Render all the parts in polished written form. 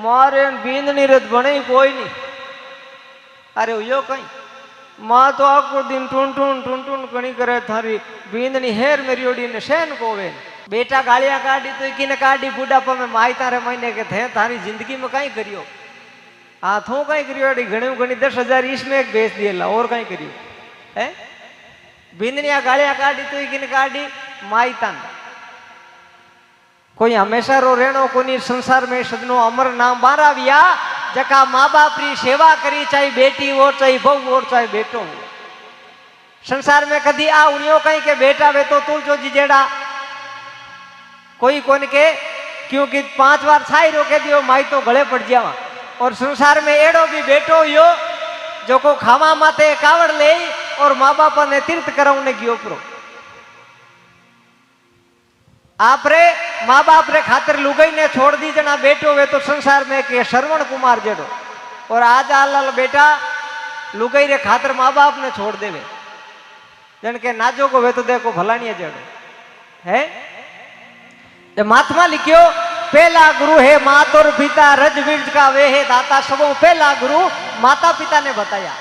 मारे बींदनी रत बने कोई नहीं। अरे यो कहीं माँ तो आखो दिन टून टून कणी करे थारी बींदनी हेर मेरी ओडी ने शैन कोवे। बेटा गालियां काटी तो की ने काटी बुढ़ापा में माई तारे महीने के थे थारी जिंदगी में कहीं करियो हाथों कहीं करियो अड़ी घणी घणी 10,000 इसमें एक बेच दिएला और कहीं करियो है। बींदनिया गालियां काटी तो की ने काटी माई तान कोई हमेशा रो रेणो कोनी संसार में सदनो अमर नाम बाराविया जका माँ बाप री सेवा करी चाहे बेटी हो चाहे बहू हो चाहे बेटो हो। संसार में कदी आ उनियो कहीं के बेटा वे तो तुलजो जी जेड़ा कोई कोन के क्योंकि 5 बार छाई रोके दियो माई तो गले पड़ जावा। और संसार में एड़ो भी बेटो यो जो को खावा माते कावड़ ले और माँ बाप ने तीर्थ कराउने गयो प्रो आप रे माँ बाप रे खातिर लुगाई ने छोड़ दी जना बेटो वे तो संसार में के श्रवण कुमार जेडो। और आज आल बेटा लुगाई रे खातिर माँ बाप ने छोड़ देवे जन के नाजो को वे तो देखो भलानिया जेडो है। जब महात्मा लिखियो पहला गुरु है माता और पिता रजवीर का वे है दाता सबों पहला गुरु माता पिता ने बताया।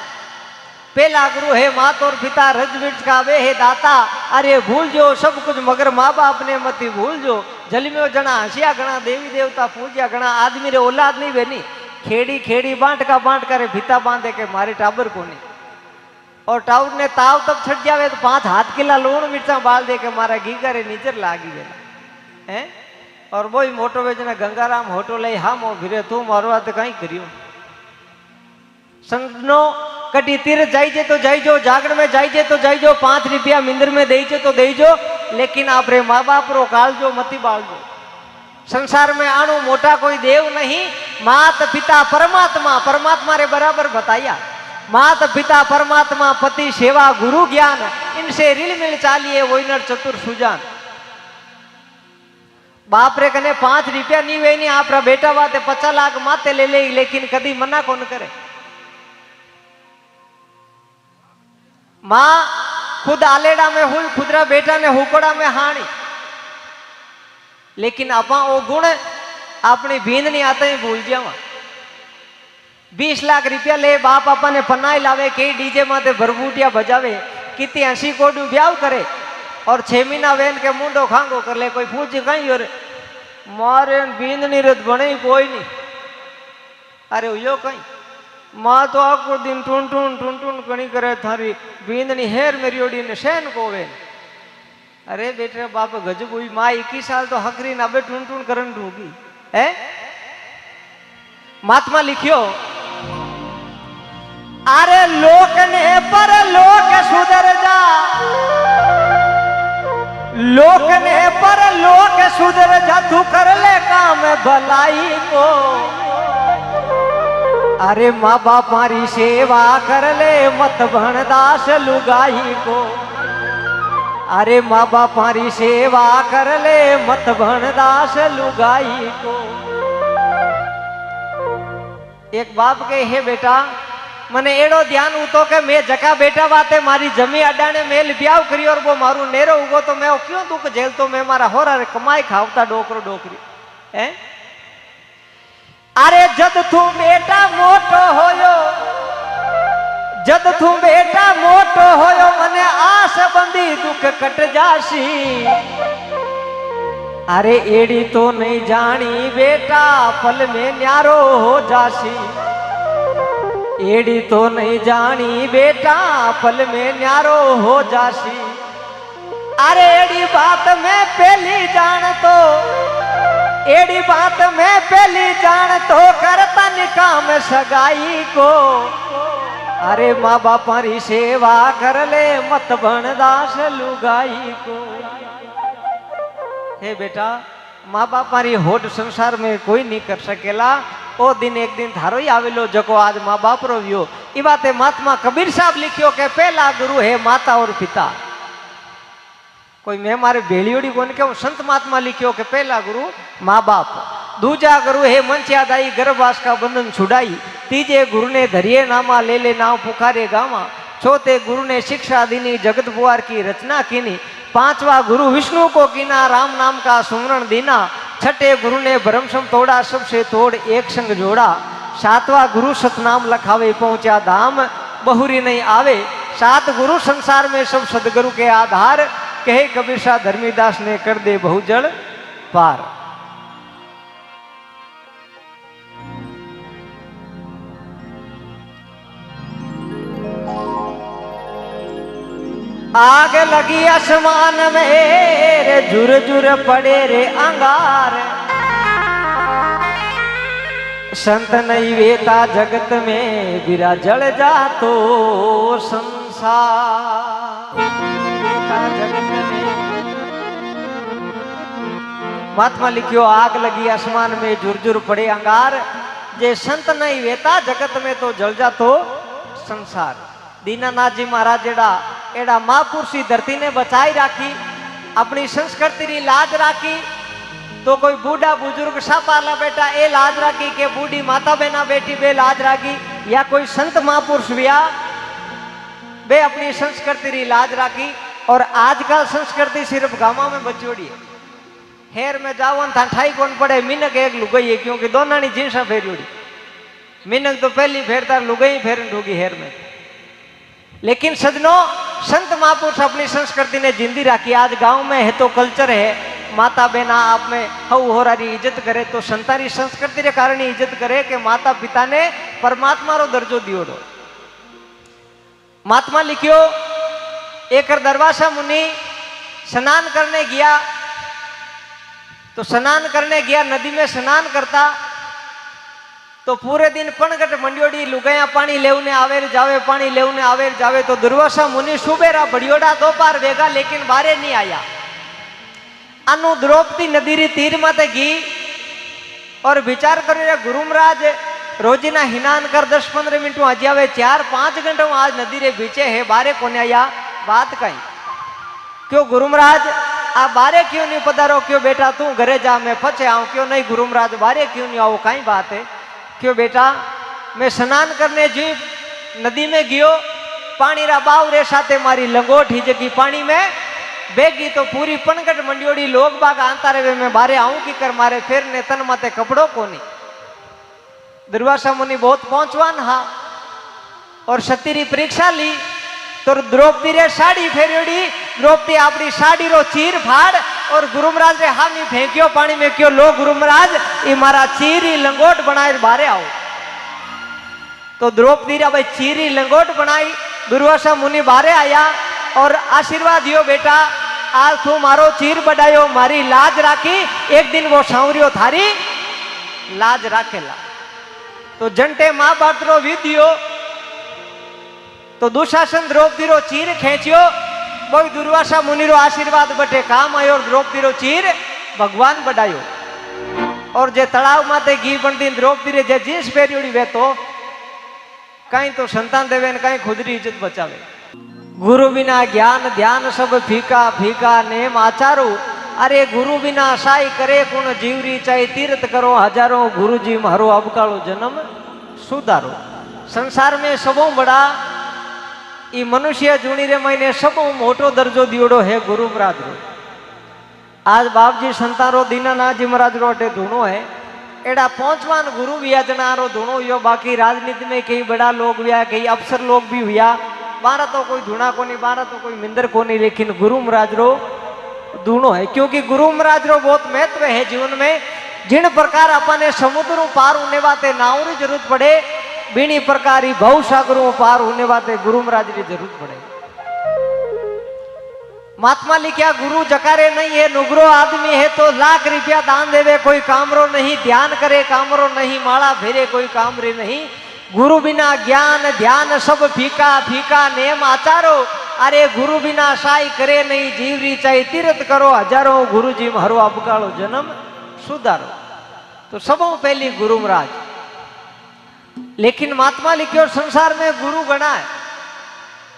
पहला गुरु है माता और पिता रजवीर का वे है दाता। अरे भूल जो सब कुछ मगर माँ बाप ने मती भूल जो जलम्यो जना हसिया गणा देवी देवता पूज्या गणा आदमी रे औलाद नहीं बेनी खेड़ी खेड़ी बांट करे भिता बांधे के मारे टाबर को नहीं। और टाउर ने ताव तब छट जावे तो 5 हाथ किला लूण मिर्चा बाल दे के मारा घी करे नीचर लागी गया है। और वो मोटो वेजना गंगाराम होटो ले हम भिरे तू मारवा तो कहीं करियो संगनो कटी तीर जाइजे तो जाइजो जागरण में जाइजे तो जाइजो 5 रुपया मिंदर में देइजे तो देइजो लेकिन आप रे माँ बाप रो कालजो मती बालजो। संसार में आनो मोटा कोई देव नहीं मात पिता परमात्मा परमात्मा रे बराबर बताया। मात पिता परमात्मा पति सेवा गुरु ज्ञान इनसे रिल मिल चालिए वो इनर चतुर सुजान। बाप रे कने 5 रुपया नहीं वे नहीं आप बेटा वाते 50 लाख माते ले ले लेकिन कदी मना कौन करे। माँ खुद आलेड़ा में हुई खुदरा बेटा ने हुकोड़ा में हाणी लेकिन आपा वो गुण अपनी बींद नहीं आते ही भूल जावा। 20 लाख रुपया ले बाप आपा ने पन्नाई लावे कई डीजे माते भरबूटिया बजावे कितनी हंसी कोडू ब्याह करे और 6 महीना वेन के मुंडो खांगो कर ले कोई पूछ कहीं और मारे बींदनी रत बने कोई नहीं। अरे यो कहीं माँ तो आखो दिन टून टून कणी करे थारी बींदनी हेर मेरी ओडी ने शैन कोवे। अरे बेटे बाप गजब हुई माँ 21 साल तो हकरी ना बे टून करन होगी है। महात्मा लिखियो अरे लोक ने पर लोक सुधर जा लोक ने पर लोक सुधर जा तू कर ले काम भलाई को। अरे माँ बाप मारी सेवा कर ले मत भणदास लुगाई को। अरे माँ बाप मारी सेवा कर ले मत भणदास लुगाई को। एक बाप के हे बेटा मने एड़ो ध्यान उतो के मैं जका बेटा बाते मारी जमी अडाने मेल ब्याव करी और वो मारू नेरो उगो तो मैं क्यों दुख झेल तो मैं मारा होरा रे कमाई खावता डोकरो डोकरी है। अरे जद तू बेटा मोटो होयो जद तू बेटा मोटो होयो मने आस बंदी दुख कट जासी। अरे एड़ी तो नहीं जानी बेटा पल में न्यारो हो जासी। एड़ी तो नहीं जानी बेटा पल में न्यारो हो जासी। अरे एड़ी बात में पहली जान तो एड़ी बात में पहली जान तो करता निकाम सगाई को। अरे माँ बाप री सेवा कर ले मत भणदास लुगाई को। हे बेटा माँ बाप री होठ संसार में कोई नहीं कर सकेला। ओ दिन एक दिन थारो ही आवेलो जको आज माँ बाप रो वियो। ई बाते महात्मा कबीर साहब लिखियो के पहला गुरु है माता और पिता। कोई मैं मारे भेलियोड़ी कोन के संत महात्मा लिखियो के पहला गुरु माँ बाप। दूजा गुरु है मंचिया दाई गर्भवास का बंधन छुड़ाई। तीजे गुरु ने धरिए नामा ले ले नाव पुकारे गामा। चौथे गुरु ने शिक्षा दीनी जगत बुआर की रचना कीनी। 5वां गुरु विष्णु को कीना राम नाम का सुमरण दीना। छठे गुरु ने ब्रह्मसम तोड़ा, सबसे तोड़ एक संग जोड़ा। सातवां गुरु सतनाम लखावे, पहुंचा धाम बहुरी नहीं आवे। सात गुरु संसार में सब सदगुरु के आधार, कहे कबीर शाह धर्मीदास ने कर दे बहुजल पार। आग लगी आसमान में रे, झुर झुर पड़े रे अंगार। संत नहीं वेता जगत में, बिरा जल जा तो संसार। जगत में महात्मा लिखियो, आग लगी आसमान में, झुर झुर पड़े अंगार। जे संत नहीं वेता जगत में, तो जल जा तो संसार। दीनानाथ जी महाराज एड़ा महापुरुषी धरती ने बचाई राखी, अपनी संस्कृति री लाज राखी। तो कोई बूढ़ा बुजुर्ग सापाला बेटा ए लाज राखी, के बूढ़ी माता बहना बेटी बे लाज राखी, या कोई संत महापुरुष विया बे अपनी संस्कृति री लाज राखी। और आजकल संस्कृति सिर्फ गांव में बचोड़ी है। हेर में जाओ था ठाई कौन पड़े, मिनक एक लुगई है, क्योंकि दोनों ने जींसा फेरियोड़ी। मिनक तो पहली फेरता लुगई फेरन ढूंगी हेर में। लेकिन सजनों, संत महापुरुष अपनी संस्कृति ने जिंदी राखी। आज गांव में है तो कल्चर है, माता बहना आप में हऊ हो रही इज्जत करे, तो संतानी संस्कृति के कारण ही इज्जत करे कि माता पिता ने परमात्मा रो दर्जो दियो। महात्मा लिखियो, एक दरवासा मुनि स्नान करने गया। तो स्नान करने गया, नदी में स्नान करता। तो पूरे दिन पणगट मंडियोड़ी लुगाया पानी लेवने आवेर जावे, पानी लेवने आवेर जावे। तो दुर्वासा मुनि सुबेरा बड़ियोड़ा दोपहर वेगा, लेकिन बारे नहीं आया। अनु द्रौपदी नदी री तीर माते गी और विचार करे, गुरु महाराज रोजीना हिनान कर 10-15 मिनट आज आवे, 4-5 घंटे आज नदी रे बीचे है, बारे कोने आया। बात कहीं क्यों गुरु महाराज आप बारे क्यों नहीं पधारो? क्यों बेटा तू घरे जा, मैं फंसे आऊं। क्यों नहीं गुरु महाराज बारे क्यों नहीं आओ? कहीं बात है? क्यों बेटा मैं स्नान करने जी नदी में गियो, पानी रा बाव रे साथे मारी लंगोट ही जगी पानी में बेगी। तो पूरी पनगट मंडियोड़ी लोग बाग आंता रहे, मैं बारे आऊं की कर मारे फिर ने तन माते कपड़ों को नहीं। दुर्वासा मुनि बहुत पहुंचवान हा और सती री परीक्षा ली। तो द्रौपदी रे साड़ी फेरियोड़ी, द्रौपदी अपनी साड़ी रो चीर फाड़ और गुरु महाराज रे हामी फेंकियो पानी में। क्यों लो गुरु महाराज ये मारा चीरी लंगोट बनाए बारे आओ। तो द्रौपदी रे भाई चीरी लंगोट बनाई, दुर्वासा मुनि बारे आया और आशीर्वाद दियो, बेटा आज तू मारो चीर बढ़ायो, मारी लाज राखी, एक दिन वो सांवरियो थारी लाज राखेला। तो जंटे महाभारत रो विधियो। तो दुशासन द्रौपदी रो चीर खेचियो, बोई दुर्वासा मुनि रो आशीर्वाद बटे काम आयो और द्रौपदी रो चीर भगवान बढ़ायो। और जे तलाव माते घी बनती द्रौपदी रे जे जींस पहरियोड़ी वे तो कहीं तो संतान देवे ने कहीं खुद री इज्जत बचावे। गुरु बिना ज्ञान ध्यान सब फीका, फीका नेम आचारो। अरे गुरु बिना साई करे कुण जीवरी, चाहे तीर्थ करो हजारों, गुरु जी मारो अबकालो जन्म सुधारो। संसार में सबों बड़ा ई मनुष्य जूनी रे महीने सबों मोटो दर्जो दियोड़ो है गुरु महाराज रो। आज बाप जी संतारो दीनानाथ जी महाराज रो अटे धुनो है। एड़ा 5वां गुरु वियाजना रो धुनो यो। बाकी राजनीति में कई बड़ा लोग हुआ, कई अफसर लोग भी हुआ, बारा तो कोई धुना को नहीं, बारा तो कोई मिंदर को नहीं, लेकिन गुरु महाराज रो धुनो है। क्योंकि गुरु महाराज रो बहुत महत्व है जीवन में। जिन प्रकार अपने समुद्रों पार होने वाते नाव की जरूरत पड़े, बीनी प्रकार ही भव सागरों पार होने वाते गुरु महाराज की जरूरत पड़े। महात्मा लिखा, गुरु जकारे नहीं है, नुगरो आदमी है तो लाख रुपया दान देवे कोई कामरो नहीं, ध्यान करे कामरो नहीं, माला फेरे कोई कामरे नहीं। गुरु बिना ज्ञान ध्यान सब फीका, फीका नेम आचारो। अरे गुरु बिना साई करे नहीं, जीवरी चाहे तीर्थ करो हजारों, गुरु जी मारो अबकालो जन्म सुधारो। तो सबों पहली गुरु महाराज। लेकिन महात्मा लिखियो संसार में गुरु गणा है।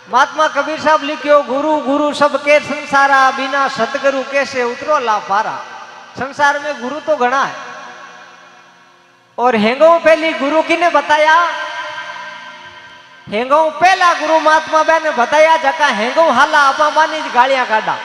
महात्मा कबीर साहब लिखियो, गुरु गुरु सबके संसारा, बिना सतगुरु कैसे उतरो लाफारा। संसार में गुरु तो गणा है। और हेंगो पहली गुरु किने बताया? हेंगो पहला गुरु महात्मा बहन बताया, जका हेंगो हाला आपा बानी गालियां काढ़ा।